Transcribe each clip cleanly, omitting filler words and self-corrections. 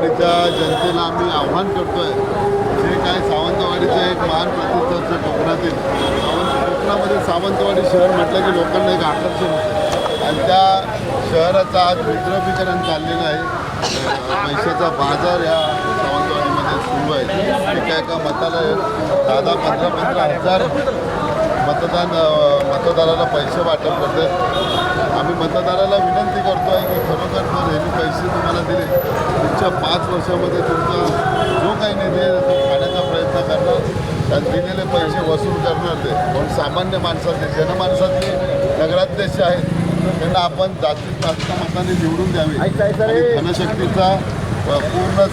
सावंतवाडीच्या जनतेला आम्ही आव्हान करतोय, जे काय सावंतवाडीचं एक महान प्रतिष्ठाचं कोकणातील कोकणामध्ये सावंतवाडी शहर म्हटलं की लोकांना एक आकर्षण होतं आणि त्या शहराचं आज विद्रवीकरण चाललेलं आहे। पैशाचा बाजार या सावंतवाडीमध्ये सुरू आहे। ठीक आहे का मताला 10-15 हजार मतदाराला पैसे वाटप करते। आम्ही मतदाराला विनंती करतो आहे की खरोखर जर हे पैसे तुम्हाला दिले पुढच्या 5 वर्षामध्ये तुमचा जो काही निधी आहे तो खाण्याचा प्रयत्न करणार, त्यात दिलेले पैसे वसूल करणार ते पण सामान्य माणसाचे जनमानसाचे नगराध्यक्ष आहेत त्यांना आपण जास्तीत जास्त मताने निवडून द्यावे आणि धनशक्तीचा पूर्ण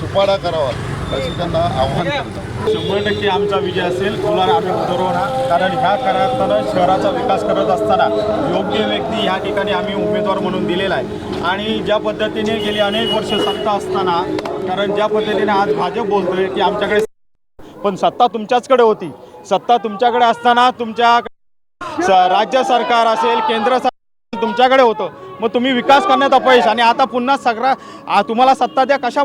सुपाडा करावा अशी त्यांना आव्हान करतो। 100% आमचा विजय असेल, कोणाला आम्ही उतरवणार, कारण ह्या करताना शहराचा विकास करत असताना योग्य व्यक्ती ह्या ठिकाणी आम्ही उमेदवार म्हणून दिलेला आहे। आणि ज्या पद्धतीने गेली अनेक वर्ष सत्ता असताना, कारण ज्या पद्धतीने आज भाजप बोलतोय की आमच्याकडे पण सत्ता तुमच्याचकडे होती, सत्ता तुमच्याकडे असताना तुमच्या राज्य सरकार असेल केंद्र सरकार तुमच्याकडे होतं, मग तुम्ही विकास करण्यात अपयश आणि आता पुन्हा सगळा तुम्हाला सत्ता द्या कशा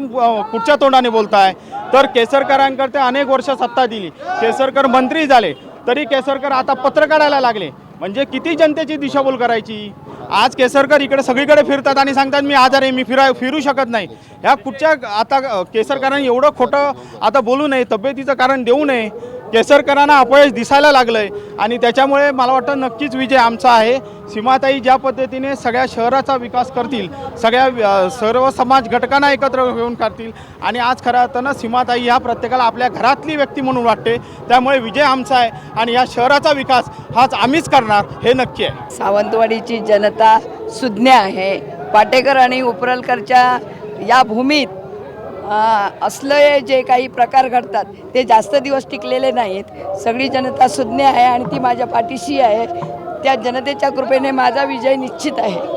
कुठच्या तोंडाने बोलताय। तर केसरकरांकडे अनेक वर्ष सत्ता दिली, केसरकर मंत्री झाले तरी केसरकर आता पत्र काढायला लागले, म्हणजे किती जनतेची दिशाभूल करायची। आज केसरकर इकडे सगळीकडे फिरतात आणि सांगतात मी आजारी आहे, मी फिरू शकत नाही। ह्या कुठच्या आता केसरकरांनी एवढं खोटं आता बोलू नये, तब्येतीचं कारण देऊ नये। केसरकरांना अपयश दिसायला लागलं आहे आणि त्याच्यामुळे मला वाटतं नक्कीच विजय आमचा आहे। सीमाताई ज्या पद्धतीने सगळ्या शहराचा विकास करतील, सर्व समाज घटकांना एकत्र घेऊन करतील आणि आज खरं अर्थानं सीमाताई ह्या प्रत्येकाला आपल्या घरातली व्यक्ती म्हणून वाटते, त्यामुळे विजय आमचा आहे आणि या शहराचा विकास हाच आम्हीच करणार हे नक्की आहे। सावंतवाडीची जनता सुज्ञ आहे। पाटेकर आणि उपरलकरच्या या भूमीत असले जे काही प्रकार घडतात ते जास्त दिवस टिकलेले नाहीत। सगळी जनता सुज्ञ आहे आणि ती माझ्या पाठीशी आहे। त्या जनतेच्या कृपेने माझा विजय निश्चित आहे।